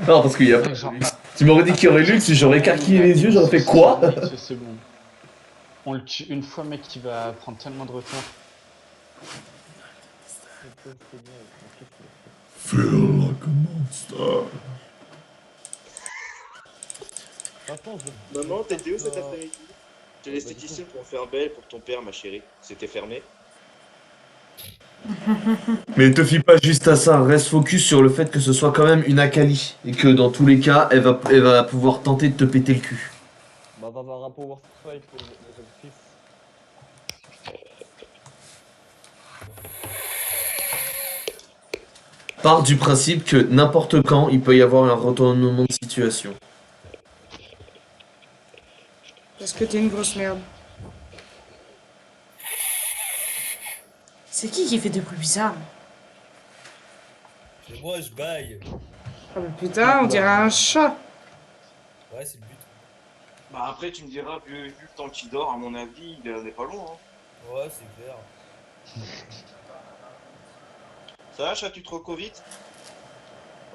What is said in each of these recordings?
Non, parce qu'il y a pas Ouais, de genre, luxe. Tu m'aurais dit qu'il y aurait luxe, j'aurais écarquillé les yeux, j'aurais fait quoi? C'est bon. On le tue une fois, mec, qui va prendre tellement de retard. C'est bien, mon fils il le fait. Feel like a monster. De toute façon, je Maman, pense t'étais où cet que... après-midi? Chez Bah, du coup, l'esthéticienne pour faire belle pour ton père, ma chérie. C'était fermé. Mais te fie pas juste à ça, reste focus sur le fait que ce soit quand même une Akali. Et que dans tous les cas, elle va pouvoir tenter de te péter le cul. bah, va avoir un power strike, mon jeune fils. Part du principe que n'importe quand, il peut y avoir un retournement de situation. Parce que t'es une grosse merde. C'est qui fait des bruits bizarres? Et moi, je baille. Ah bah putain, on dirait un chat. Ouais, c'est le but. Bah après, tu me diras, vu le temps qu'il dort, à mon avis, il n'est pas long. Hein. Ouais, c'est clair. Ça va, chat, tu te recos vite?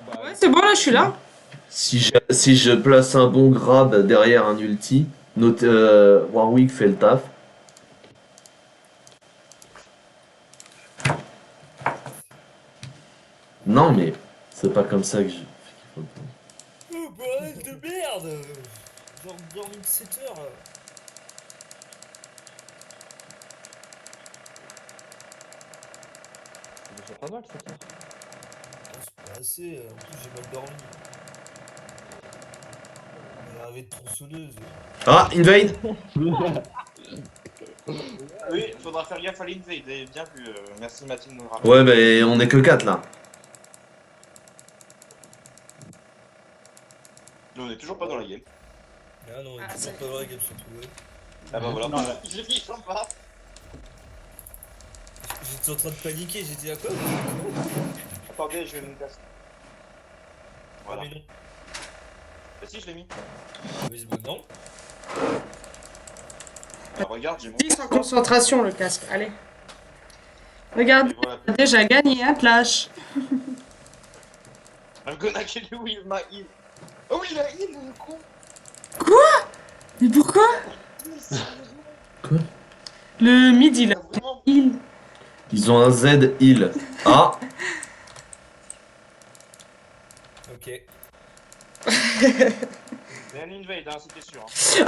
Bah, Ouais, c'est bon, là, je suis là. Si je place un bon grab derrière un ulti, Warwick fait le taf. Non mais c'est pas comme ça que je... Oh, bordel de merde. Genre, dormi de 7 heures. Là. c'est déjà pas mal, cette heure. Oh, c'est pas assez. En plus, j'ai mal dormi. J'ai rêvé de tronçonneuse. Ah, invade. Oui, faudra faire gaffe à l'invade. Bien vu. Merci Mathilde de nous le rappeler. Ouais mais on est que 4 là. Nous, on est toujours pas dans la game. Ah non, on est Ah, toujours c'est- pas dans la game surtout. Ouais. Ah bah voilà. Non, là. Je l'ai dit sympa. J'étais en train de paniquer, j'étais à quoi? Attendez, je vais me casser. Voilà. Ah, mais non. Bah si, je l'ai mis. Mais c'est bon, non. Bah regarde, j'ai mon. Dis sans concentration, le casque. Allez. Regarde, Et voilà. t'as déjà gagné un clash. I'm gonna kill you with my heal. Oh oui, la heal, le con. Mais pourquoi? Quoi? Le mid, il a Vraiment. heal. Ils ont un Z heal. Ah. Ok. C'est un invade, hein, c'était sûr. Hein.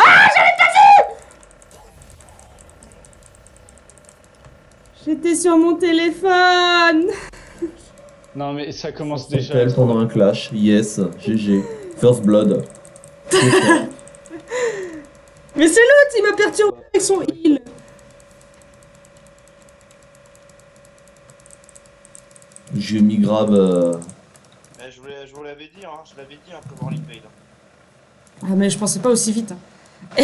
J'étais sur mon téléphone. Non, mais ça commence déjà. Elle pendant un clash. Yes. GG. First blood. Mais c'est l'autre, il m'a perturbé avec son heal. J'ai mis grab. Je vous l'avais dit, hein, je l'avais dit un peu voir l'invade. Ah, mais je pensais pas aussi vite. Hein.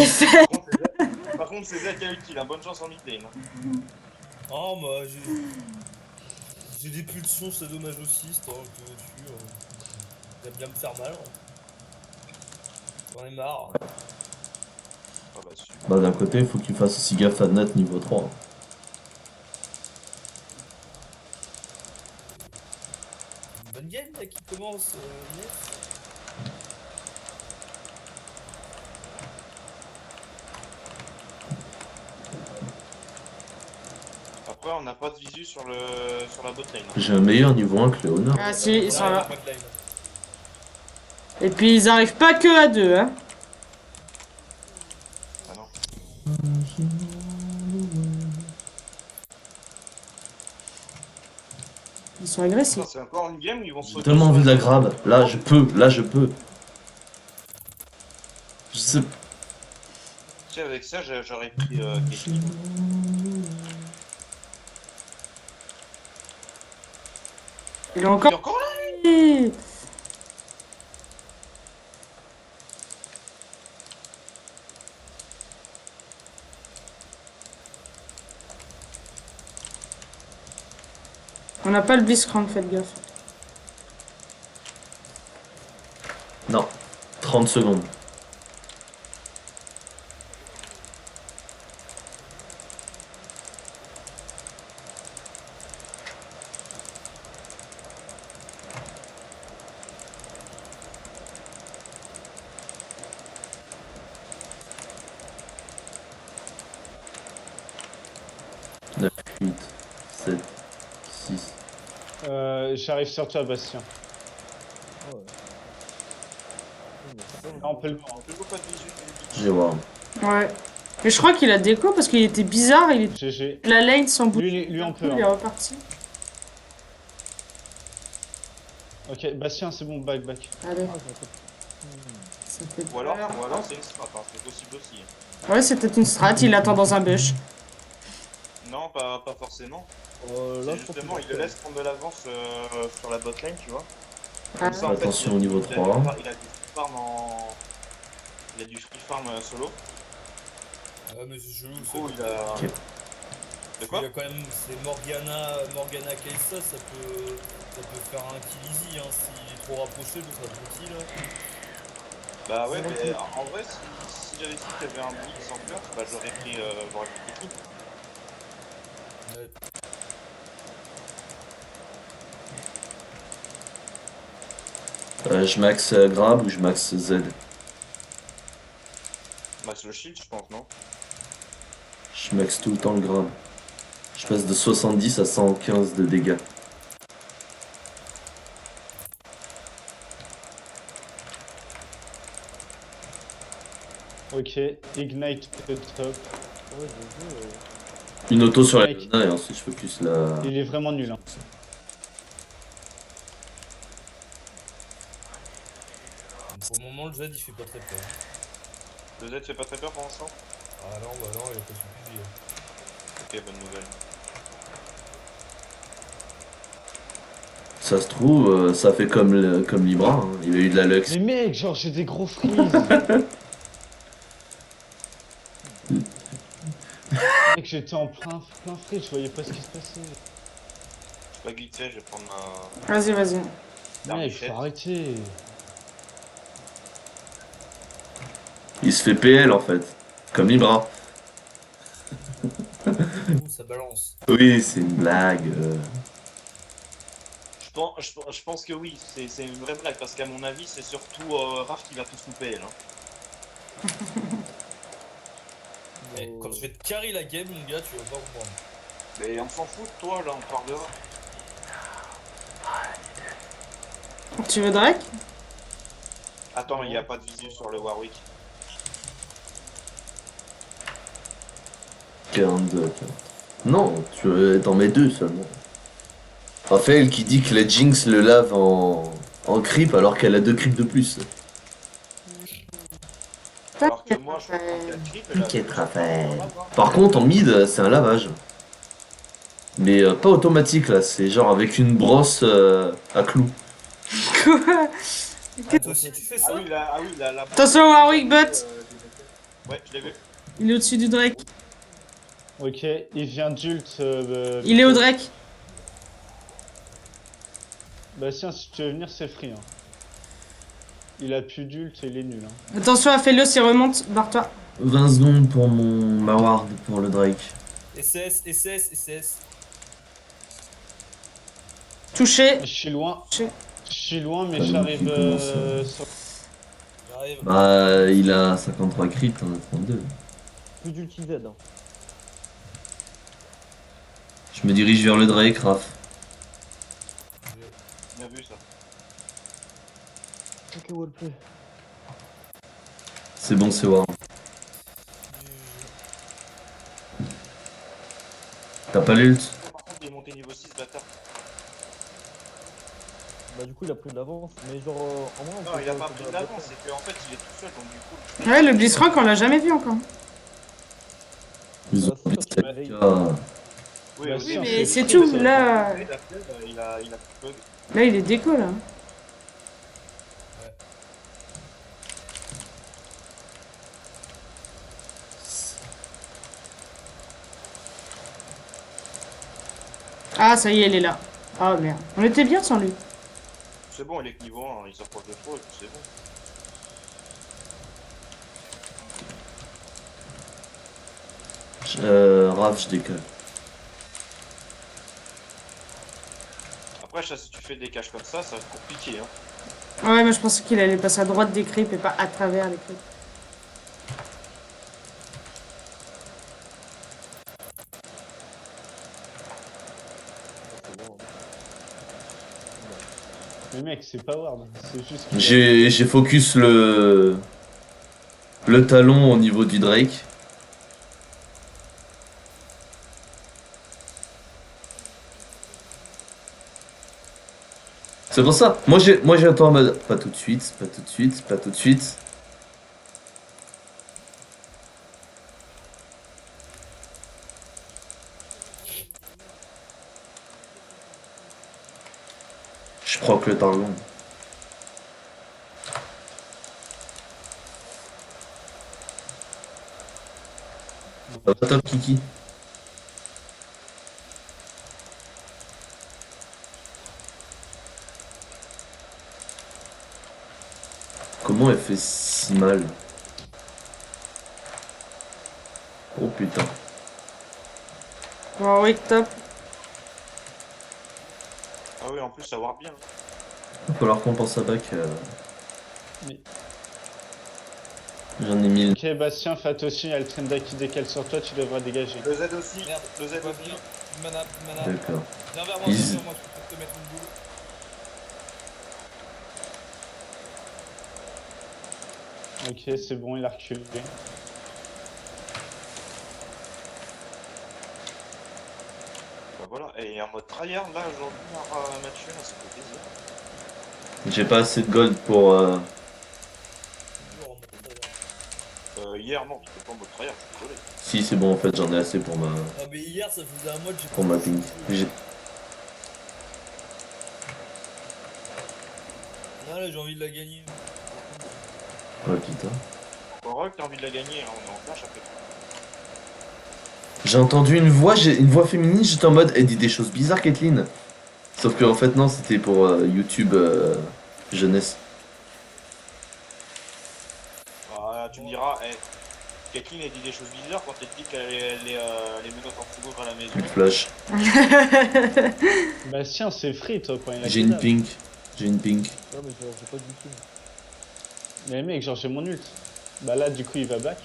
FR. Par contre, c'est Z qui a utile, hein. Bonne chance en mid lane. Hein. Oh, moi, j'ai des pulsions sadomasochistes, hein, que tu. Ça va bien me faire mal. J'en ai marre. Ah bah super. Bah d'un côté, il faut qu'il fasse aussi gaffe à Nat niveau 3. Une bonne game là qui commence, yes. Après, on n'a pas de visu sur la bot lane. Hein. J'ai un meilleur niveau 1 que Léonard. Ah si, ils sont Ouais, là. pas de line. Et puis ils arrivent pas que à deux, hein. Ah non. Ils sont agressifs. Putain, c'est encore une game où ils vont se J'ai tellement envie de la grab. Là, je peux. Je sais. Tu sais, avec ça, j'aurais pris Caitlyn. Il est Il est encore. encore là. On n'a pas le Blitzcrank, faites gaffe. Non. 30 secondes. J'arrive sur toi, Bastien. Ah ouais. Oui, mais c'est pas Là, on peut le voir. Toujours pas de visu. J'ai voir. Ouais. Mais je crois qu'il a déco parce qu'il était bizarre. Il est... GG. La lane sans bouger. Lui, on peut. Il est Hein. reparti. Ok, Bastien, c'est bon, back. Allez, Ah, j'ai pas- ça fait Ou alors, peur. c'est une strat, hein, c'est possible aussi. Ouais, c'est peut-être une strat. Il attend dans un bush. Non, pas forcément. Là, C'est je pense justement, que il le laisse prendre de l'avance sur la botlane, tu vois. Ah, Comme ça, en fait, Attention au niveau 3. Il a du free farm Il a du free farm solo. Ah, mais c'est chelou, Du ça. coup, il a... Ok. De Il quoi y a quand même, c'est Morgana Kaisa, ça peut faire un kill easy, hein, s'il est trop rapproché de sa petit là. Bah ouais, mais en vrai, si j'avais su qu'il y avait un blitz en fleurs, bah j'aurais pris l'équipe. Ouais. Je max grab ou je max Z? Max le shield, je pense, non? Je max tout le temps le grab. Je passe de 70 à 115 de dégâts. Ok, ignite the top. Ouais, j'ai vu. Une auto sur la Mec. Luna et ensuite je focus la... Il est vraiment nul. Hein. Pour le moment, le Z il fait pas très peur. Le Z fait pas très peur pour l'instant? Ah non, bah non, il a pas suffi. Hein. Ok, bonne nouvelle. Ça se trouve, ça fait comme Libra, hein. Il a eu de la Lux. Mais mec, genre j'ai des gros freeze. Mec, j'étais en plein freeze, je voyais pas ce qui se passait. Je vais pas glitcher, je vais prendre ma... Vas-y. Mec, Darmichette. faut arrêter. Il se fait PL en fait. Comme Libra. Ouh, ça balance. Oui, c'est une blague. Je pense que oui, c'est une vraie blague, parce qu'à mon avis, c'est surtout Raph qui va tous nous payer, là. Eh, quand je vais te carry la game, mon gars, tu vas pas comprendre. Mais on s'en fout de toi, là, on parle de Raph. Tu veux Drake? Attends, il n'y a pas de visu sur le Warwick. 42. Non, tu t'en mets deux seulement. Raphaël qui dit que la Jinx le lave en creep alors qu'elle a 2 creeps de plus. Alors que moi, je prends 4 creeps et là, T'inquiète, je Raphaël. prends un lave, hein. Par contre, en mid, c'est un lavage. Mais pas automatique là, c'est genre avec une brosse à clous. Quoi? Ah, toi aussi, tu fais ça? Ah oui, la Attention, Warwick bot. Ouais, je l'ai vu. Il est au-dessus du Drake. Ok, il vient d'ult. Il est au Drake. Bastien, si tu veux venir, c'est free. Hein. Il a plus d'ult et il est nul. Hein. Attention, fais-le s'il remonte. Barre-toi. 20 secondes pour ma ward pour le Drake. SS. Touché. Je suis loin. Touché. Je suis loin, mais Pas non j'arrive plus, comment ça sur... J'arrive. Bah, il a 53 creeps, on a 32. Plus d'ulti Z. Hein. Je me dirige vers le Drake, Raph. Bien vu ça. Ok, wallplay. C'est bon, c'est ward. T'as pas l'ult? Par contre, il est monté niveau 6, bâtard. Bah, du coup, il a pris de l'avance. Mais genre, en vrai, on Non, peut il a faire pas comme pris la d'avance, botlane. c'est qu'en fait, il est tout seul, donc du coup... Ouais, le Blitzcrank, on l'a jamais vu encore. Ils ont Bah, si, mis parce qu'il cette veille. cas. Oui, Bah, aussi, si, mais c'est free, tout, ça. là. Il a plus de bug. Là, il est déco, là. Ah, ça y est, elle est là. Ah, merde. On était bien sans lui. C'est bon, il est que niveau 1, il s'approche de trop et puis c'est bon. Raph, je décolle. Après, ça, si tu fais des caches comme ça va être compliqué. Hein. Ouais, mais je pensais qu'il allait passer à droite des creeps et pas à travers les creeps. C'est bon. mec, c'est pas Ward. C'est juste qu'il a- J'ai focus le talon au niveau du Drake. C'est pour ça. Moi j'attends en mode pas tout de suite, pas tout de suite, pas tout de suite. Je prends que le temps long. Ça va top Kiki. Comment elle fait si mal? Oh putain. Warwick top. Ah oui, en plus, ça va bien. Il va falloir qu'on pense à back. Mais- J'en ai 1000. Ok, Bastien, Fatoshi, il y a le Trenda qui décale sur toi, tu devras dégager. Le Z aussi. Merde, Le Z vas-y, aussi. mana, mana. D'accord. Viens vers moi, Ils- viens vers moi, je peux te mettre une boule. Ok, c'est bon, il a reculé. Bah voilà, et en mode tryhard là aujourd'hui, Mathieu, là, ça fait plaisir. J'ai pas assez de gold pour. Toujours en mode tryhard. Hier, non, j'étais pas en mode tryhard, je suis désolé. Si c'est bon en fait, j'en ai assez pour ma. Ah, mais hier, ça faisait un mois que j'ai Pour ma ping. Ah là, j'ai envie de la gagner. Ouais putain. Rock, t'as envie de la gagner, hein, on est en clash après. J'ai entendu une voix féminine, j'étais en mode elle dit des choses bizarres Kathleen. Sauf que en fait non, c'était pour YouTube jeunesse. Ah, tu me diras, Kathleen a dit des choses bizarres quand elle dit qu'elle les menottes en frigo dans la maison. Plus de flash. Bastien, c'est free, toi, quand il a J'ai que une dalle. pink. J'ai une pink. Ouais, mais j'ai pas de YouTube. Mais mec, genre, j'ai mon ult. Bah là, du coup, il va back.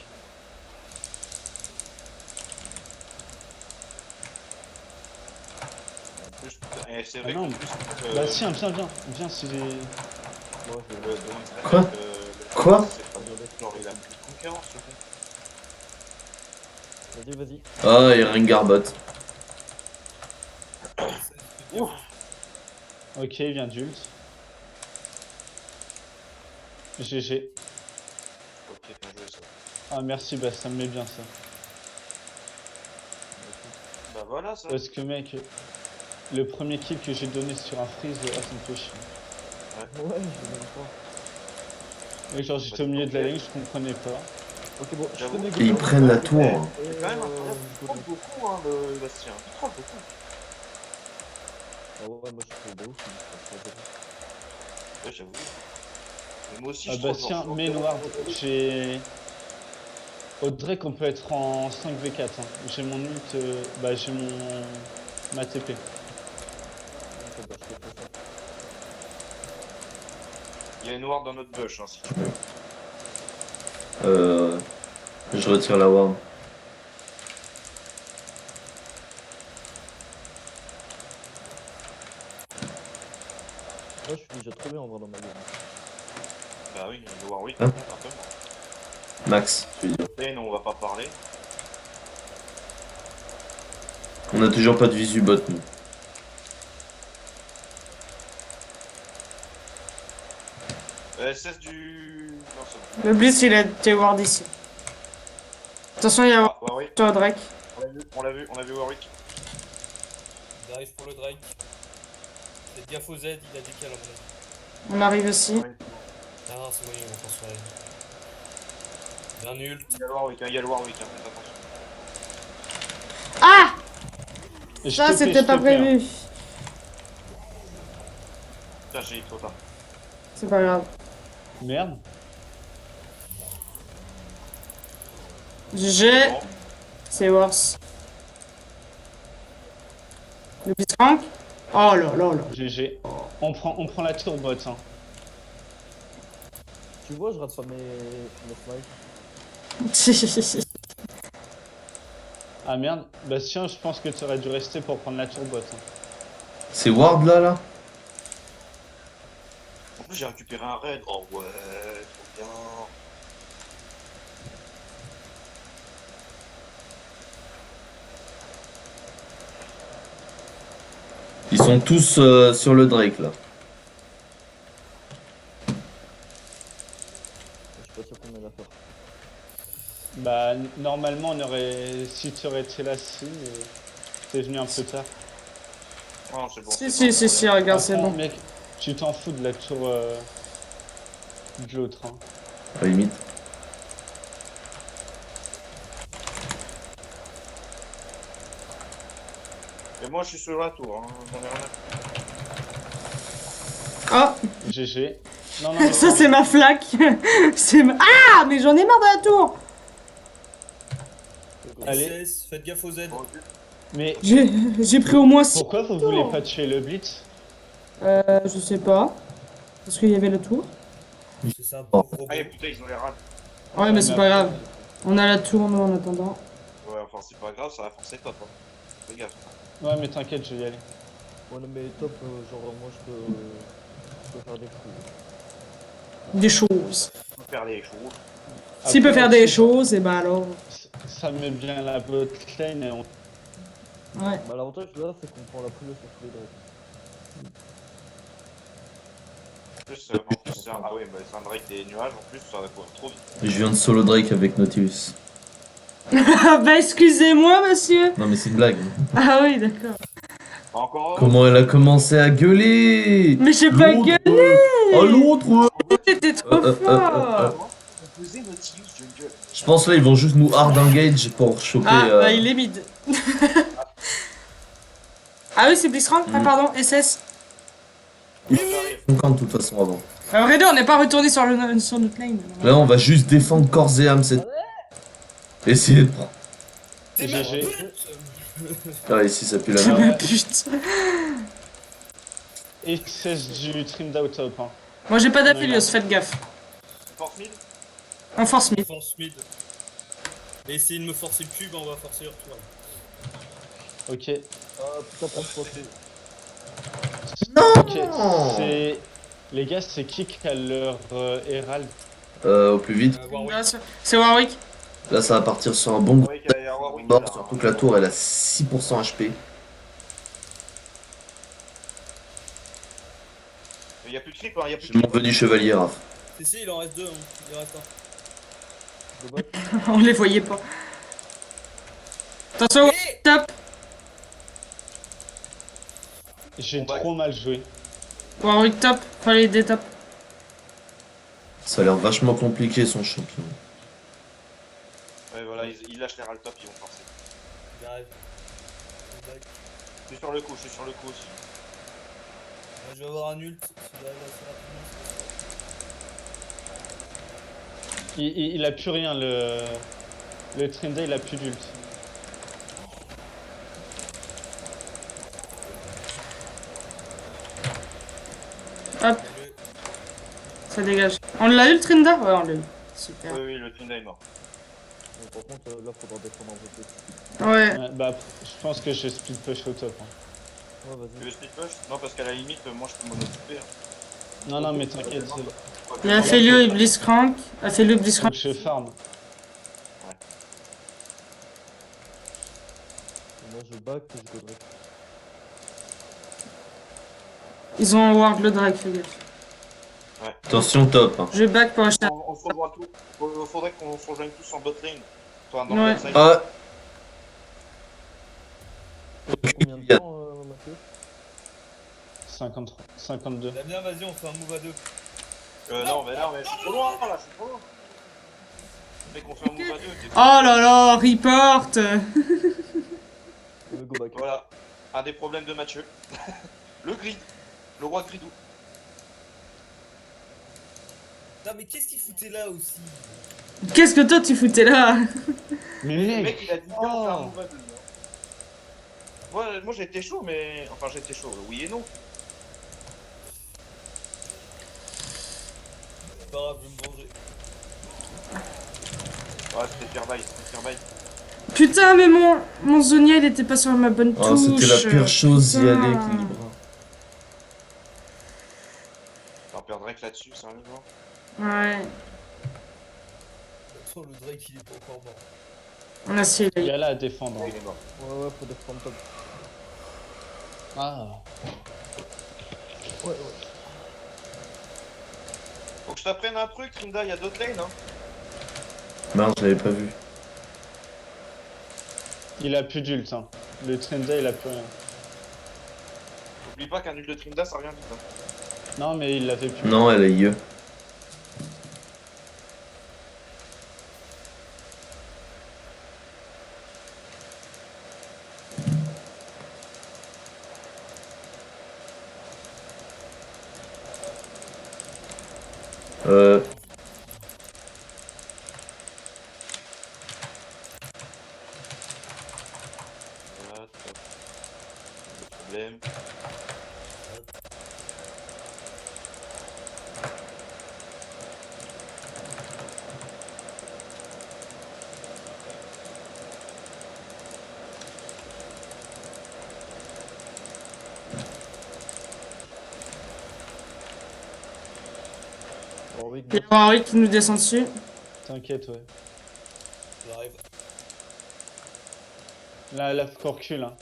En plus, et c'est vrai Ah non, qu'en plus, Bastien, viens, si j'ai... Moi, je vais Quoi Quoi c'est pas genre, il a plus de concurrence, ce con. Vas-y. Ah, et Rengarbot. Ouf. Ok, il vient d'ult. GG. Ok, bien joué ça. Ah, merci, bah ça me met bien, ça. Bah voilà ça. Parce que, mec, le premier kill que j'ai donné sur un freeze, ah, ça me fait chier. Ouais, je vais même pas. Et genre, j'étais au milieu de la ligne, je comprenais pas. Ok, bon, je J'avoue. connais Et ils prennent la tour. Hein. C'est quand même incroyable, il trompe beaucoup, hein, le Bastien. Il trompe beaucoup. Ah ouais, moi je trouve de ouf. Mais je pense Ouais, j'avoue. Mais moi aussi, Ah, je trouve Bastien, genre, mais noir, j'ai... Au Drake, on peut être en 5v4. Hein. J'ai mon ult, bah j'ai ma TP. que bah, je fais pas ça. Il y a une ward dans notre bush, hein, si tu veux. Je retire la ward. Moi je suis déjà trop bien en vrai dans ma game. Bah oui, le Warwick, Hein certainement. Max, tu veux dire. Et non, on va pas parler. On a toujours pas de visu bot nous. SS du... Non, c'est bon. Le blitz, il a été ward ici. Attention, il y a Ah, Warwick, toi, Drake. on a vu Warwick. Il arrive pour le Drake. Faites gaffe au Z, il a décalé à mon avis. On arrive aussi. Ah non, c'est bon, ils vont transférer. Bien nul. Il y a le Warwick, hein, faites attention. Ah! Et je Ça, TP, c'était je pas TP, hein. prévu. Putain, j'ai trop tard. C'est pas grave. Merde. GG, Bon, c'est worse. Le blitzcrank. Oh là là là. GG. On prend la tour bot. Hein. Tu vois, je rate pas mes snipes. Ah merde. Bastien, je pense que tu aurais dû rester pour prendre la tour bot. Hein. C'est ward là. J'ai récupéré un raid. Oh ouais, trop bien. Ils sont tous sur le Drake là. Je suis pas sûr qu'on ait l'affaire. Bah, normalement, on aurait. Si tu aurais été là, si, mais t'es venu un peu tard. Non, c'est bon. Si, regarde, c'est Attends, bon. mec, tu t'en fous de la tour de l'autre. Hein. À la limite. Et moi, je suis sur la tour. Hein. J'en ai rien à- Oh, GG. Non, non, ça c'est ma flaque. Ah, mais j'en ai marre de la tour. Allez. SS, faites gaffe aux Z. Mais J'ai pris au moins 6. pourquoi vous voulez pas tuer le Blitz? Je sais pas. Parce qu'il y avait la tour. C'est un pauvre robot. Ah, et putain, ils ont les rats. Ouais, mais c'est pas grave. On a la tour, nous, en attendant. Ouais, enfin, c'est pas grave, ça va forcer top. Hein. Fais gaffe. Ouais, mais t'inquiète, je vais y aller. Ouais, non, mais top, genre, moi je peux faire des coups. Des choses. On peut faire les choses. S'il peut Après, faire des si- choses, et bah alors. Ça met bien la bot lane et on. Ouais. Bah, l'avantage là, c'est qu'on prend la poulet sur tous les drakes. En plus, c'est un... Ah ouais, bah, c'est un Drake des nuages, en plus, ça va courir trop vite. Je viens de solo Drake avec Nautilus. Bah, excusez-moi, monsieur. Non mais c'est une blague. Ah oui, d'accord. Pas encore. Comment elle a commencé à gueuler? Mais j'ai pas L'autre, gueulé. Oh l'autre. T'étais trop fort. Posez Nautilus, je gueule. Je pense là ils vont juste nous hard engage pour choper. Ah, bah, il est mid. Ah oui, c'est Blitzcrank. Ah, pardon, SS. J'arrive. 50 de toute façon avant. Vrai deux, on n'est pas retourné sur notre lane. Là on va juste défendre corps et âme cette. Essayer de prendre. T'es ma GG. pute. Ah ici ça pue la C'est merde. ma pute. Et c'est du trim d'out top. Hein. Moi, j'ai pas d'Aphelios, faites gaffe. Force mid. En force mid. Force mid. Et essayez de me forcer le cube, on va forcer le retour. Ok. Ah, putain, pour se passer. Ok. C'est. Les gars, c'est qui a leur Herald? Au plus vite. Warwick. C'est Warwick. Là ça va partir sur un bon gros Ouais, il y a Warwick bord, là. surtout que la tour elle a 6% HP. Il y a plus de creep, hein, il y a plus de J'ai mon creep. venu chevalier Raph. Si, il en reste deux, hein. Il en reste un. Le bac. On les voyait pas. Attention, top. J'ai Bon, bah, trop mal joué. Warwick top. Fallait aider top. Ça a l'air vachement compliqué son champion. Ouais, voilà, ils lâchent les râles top, ils vont forcer. J'arrive. Je suis sur le coup, je suis sur le coup aussi. Je vais avoir un ult. Si j'arrive assez rapidement. Il a plus rien, le Trinda, il a plus d'ult. Hop, ça dégage. On l'a eu le Trinda? Ouais, on l'a eu. Super. Oui, oui, le Trinda est mort. Mais par contre, là, faudra défendre un peu plus. Ouais. Ouais, bah, je pense que je split push au top. Hein. Ouais, Tu vas-y. veux split push? Non, parce qu'à la limite, moi je peux m'en occuper. Hein. Non, non, mais t'inquiète. Il a fait et Blitzcrank. A fait le Faut Blitzcrank. que je farm. Moi, je back et je go Drake. Ils ont ward le drag, fais gaffe. Attention top. Hein. Je back pour acheter. On se rejoint tout. Faudrait qu'on se rejoigne tous en bot lane. Enfin, dans Ouais. le side. Ah Combien de temps, Mathieu? 53, 52. Damien, vas-y, on fait un move à deux. Non, mais je suis trop loin là, je suis trop loin. Mec, on fait un move à deux. Oh là là, report. Je vais go back. Voilà, un des problèmes de Mathieu. Le grid, le roi gridou. Non, mais qu'est-ce qu'il foutait là aussi? Qu'est-ce que toi tu foutais là? Mais Le mec, mec, il a dit bien, Oh. c'est un move à deux. Moi j'étais chaud, mais. Enfin, j'étais chaud, oui et non. C'est pas grave, je vais me venger. Ouais, c'était fair buy, c'était fair buy. Putain, mais mon Zonia il était pas sur ma bonne touche. Oh, c'était la pire chose d'y putain. aller, équilibre. On perdrait que là-dessus, sérieusement. Ouais. Attends, le Drake il est pas encore mort. On a essayé. Il y a là à défendre. Il est mort. Ouais, faut défendre top. Ah. Ouais. Faut que je t'apprenne un truc, Trinda, il y a d'autres lanes, hein. Non, je l'avais pas vu. Il a plus d'ult. Hein. Le Trinda, il a plus rien. N'oublie pas qu'un ult de Trinda, ça revient vite, hein. Non, mais il l'avait plus. Non, elle a IE. Euh... Voilà, top. Pas de problème. Warwick, Il y a Warwick qui nous descend dessus. T'inquiète, ouais. J'arrive. Là, faut qu'on recule. Hein.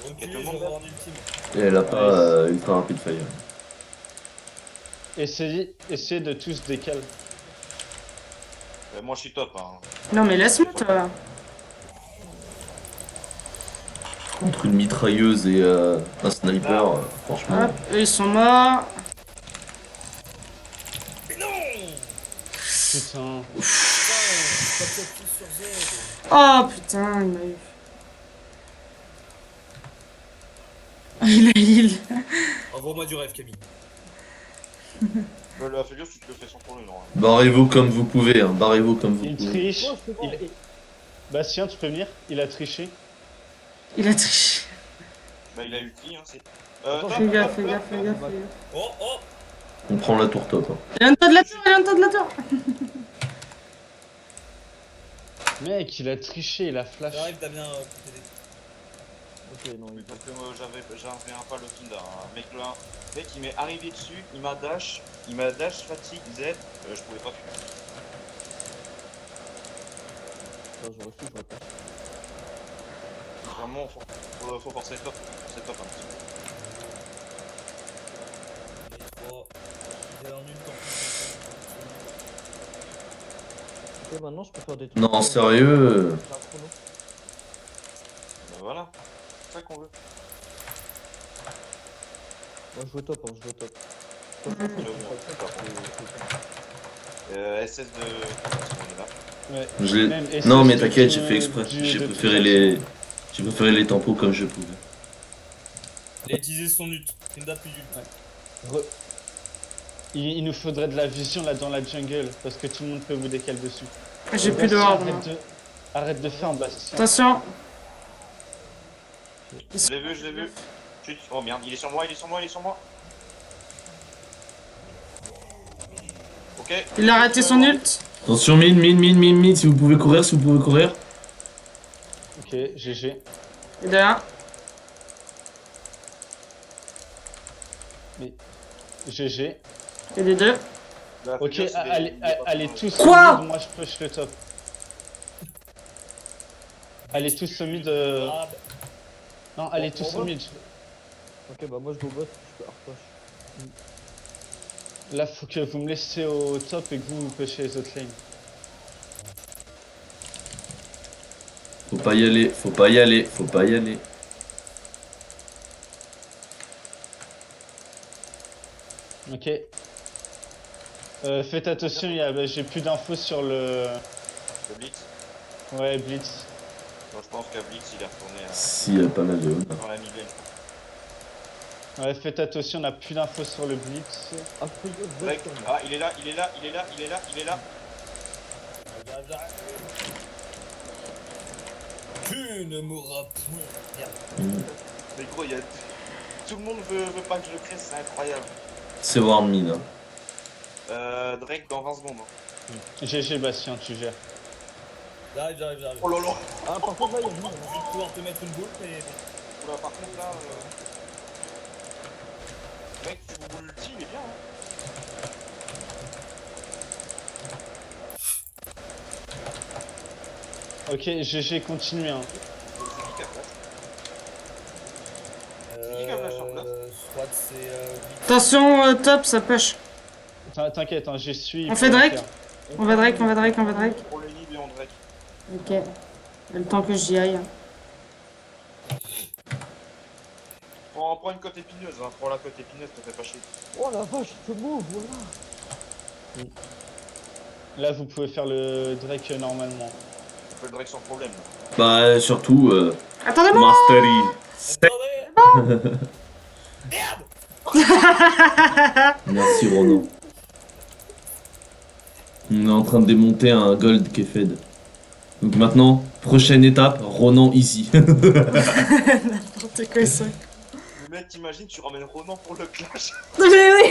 Reculez, tout le je monde vais avoir un ultime. Et elle a pas ultra rapid fire. Essayez de tous décaler. Moi, je suis top, hein. Non, mais laisse-moi, toi. Contre une mitrailleuse et un sniper, franchement. Hop, eux, ils sont morts. Mais non Putain. Putain, pas top plus sur Z. Oh, putain, il m'a eu. Il a heal. Envoie-moi du rêve, Camille. La figure, tu te le fais sans problème, non. Barrez-vous comme vous pouvez, hein. Barrez-vous comme vous Il pouvez. triche. Oh, c'est bon. Bastien, tu peux venir? Il a triché. Il a triché. Bah, il a ulti, hein, c'est. Attends, top, Fais gaffe, top, fais top. gaffe, fais gaffe. Oh, oh On prend la tour top. Hein. Il vient de toi de la tour, il vient de toi de la tour. Mec, il a triché, il a flash. J'arrive, Damien, pour t'aider. Ok, non, il Parce que moi, j'avais un pas le Trinda, hein. Mec, il m'est arrivé dessus, il m'a dash fatigue Z, je pouvais pas fuir. j'aurais su, j'aurais pas. Vraiment, faut forcer top, c'est top un petit peu. On est 3. J'ai un ult en plus. Ok, maintenant je peux faire des trucs. Non, sérieux. J'ai un chrono. Bah voilà, c'est ça qu'on veut. Moi je veux top, hein, je veux top. Je veux bien, top. SS de... on est là. Ouais. Je l'ai- Même SS Non, mais de t'inquiète, tout- j'ai fait exprès. du- J'ai de préféré toute les... façon. J'ai préféré les tempos comme je pouvais. Il a utilisé son ult. Trinda plus ult. Il nous faudrait de la vision là dans la jungle parce que tout le monde peut vous décaler dessus. J'ai plus de Bastien, horde, moi. arrête de faire, Bastien. Attention. Je l'ai vu. Chut. Oh merde, il est sur moi. Ok. Il a raté son ult. Attention, mid, si vous pouvez courir, Ok, GG. Et derrière. GG. Et les deux. Bah, Ok, faut dire, c'est des- allez tous Quoi au mid, moi je push le top. Allez tous au mid. Ah, Non, allez On tous va au mid. Ok, bah moi je go bot, je peux hard push. Là, faut que vous me laissiez au top et que vous pushez les autres lanes. Faut pas y aller. Ok. Faites attention, j'ai plus d'infos sur le. Le Blitz. Ouais, Blitz. Moi, je pense qu'à Blitz, il est retourné Si, pas mal de haut. dans la mid-lane. Ouais, faites attention, on a plus d'infos sur le Blitz. Ah, je peux go bot Drake, sur moi. ah, il est là. j'arrive. Tu ne mourras point. Merde. Mais gros, tout le monde veut pas que je le crée, c'est incroyable. C'est Warm mid. Hein. Drake dans 20 secondes. Hein. GG Bastien, tu gères. J'arrive. Oh lolo. Ah, par contre là, il y a une Je vais pouvoir te mettre une boule, mais bon. Oula, par contre là, Mec, mon ulti, il est bien. Hein. Ok, GG, continue. Hein. C'est qui qui a flash? C'est qui qui a flash sur place? Je crois que c'est. Attention, top, ça push. T'inquiète, hein, j'y suis. On fait Drake. On va Drake, on va Drake, on va Drake. Pour le nid et on Drake. Ok. Le temps que j'y aille. Prends une côte épineuse, hein. Prends la côte épineuse, te fais pas chier. Oh la vache, il se move, voilà. Là, vous pouvez faire le Drake normalement. On fait le Drake sans problème. Bah, surtout, Attendez-moi. Mastery. Attendez. Merci Ronan. On est en train de démonter un gold qui est fed. Donc maintenant, prochaine étape, Ronan easy. N'importe quoi ça. Le mec, t'imagines, tu ramènes Ronan pour le clash. Mais oui.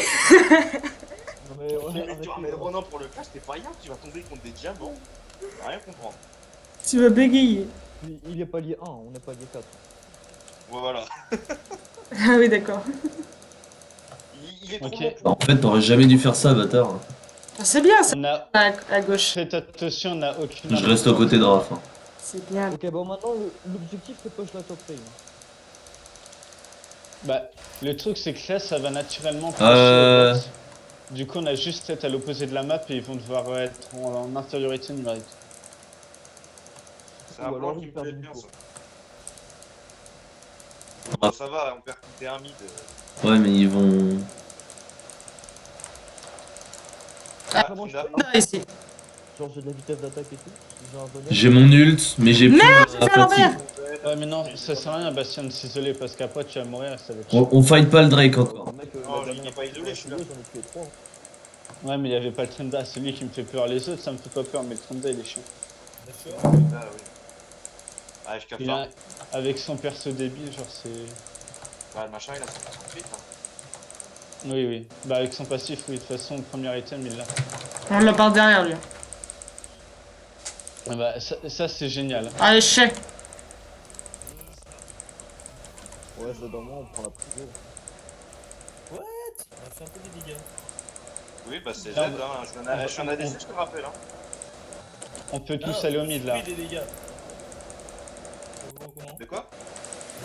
Non mais ouais, Mec, avec tu ramènes Ronan pour le clash, t'es pas rien, tu vas tomber contre des diamants. Tu vas rien comprendre. Tu vas bégayer. il est palier 1, on est palier 4. Ouais, voilà. Ah oui, d'accord. Il est trop Ok. bon pour... En fait, t'aurais jamais dû faire ça, bâtard. Ah, c'est bien ça. On a. À gauche. Faites attention, on n'a aucune. Je reste aux côtés de Raph. Hein. C'est bien. Ok, bon maintenant l'objectif c'est push la top lane. Bah, le truc, c'est que là, ça va naturellement passer Euh. au bot. Du coup, on a juste être à l'opposé de la map et ils vont devoir être en infériorité numérique. C'est un Ou alors plan qui il me perd plaît du bien, coup. ça. Bon, ça va, on perd contre un mid. Ouais, mais ils vont. Ah, Comment je Fina. fais Ah, ici. Genre j'ai de la vitesse d'attaque et tout. J'ai un bonus. J'ai mon ult, mais j'ai plus Merde, la j'ai fait à l'envers. fatigue. Ouais, mais non, ça sert à rien, Bastien, de s'isoler parce qu'après, tu vas mourir et ça va être On fight pas le Drake encore. Mec, Non, la il dernière est pas fois isolé, que je suis là. j'en ai tué 3. Ouais, mais il y avait pas le Trenda, c'est lui qui me fait peur. Les autres, ça me fait pas peur, mais le Trenda, il est chiant. D'accord. Ah oui. Ah, je capte Il ça. a, avec son perso débile, genre, c'est. Bah, le machin, il a 138. Hein. Oui, oui. Bah, avec son passif, oui, de toute façon, le premier item, il l'a. On l'a par derrière lui. Ah bah, ça c'est génial. Allez, chais. Ouais, c'est dans moi, on prend la prise. On a fait un peu des dégâts. Oui, bah, c'est Z, Non, hein. Je suis un ADC, je te rappelle. Hein. On peut tous Ah, aller au je mid suis là. plus des dégâts. Comment De quoi?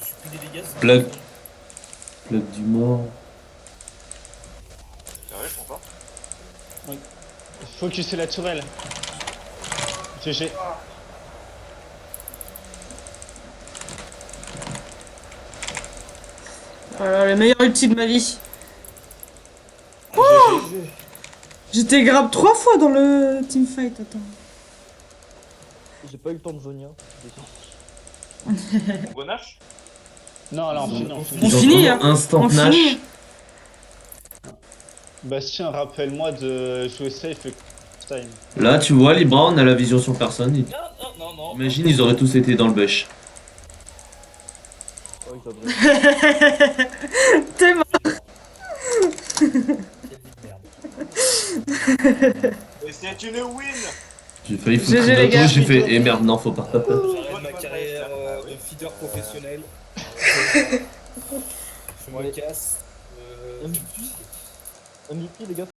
Je suis plus des dégâts. c'est Plug. bon. Plug du mort. Sérieux, je comprends pas. Focusez la tourelle. GG. Voilà, le meilleur ulti de ma vie. GG. J'étais grave 3 fois dans le teamfight. Attends. J'ai pas eu le temps de Zonia. On gonache? Non, là on finit, on On finit. finit, hein. Instant On Nash. finit. Bastien, rappelle-moi de jouer safe et time. Là, tu vois, Libra, on a la vision sur personne. Non. Imagine, ils auraient tous été dans le bush. Ouais, ça devrait. T'es mort. Quelle vie de merde. Et c'est une win! J'ai failli foutre GG, une les gars. auto, j'ai fait, eh merde, non, faut pas. J'arrête ma carrière de feeder professionnel. Je me Ouais. casse. MVP les gars.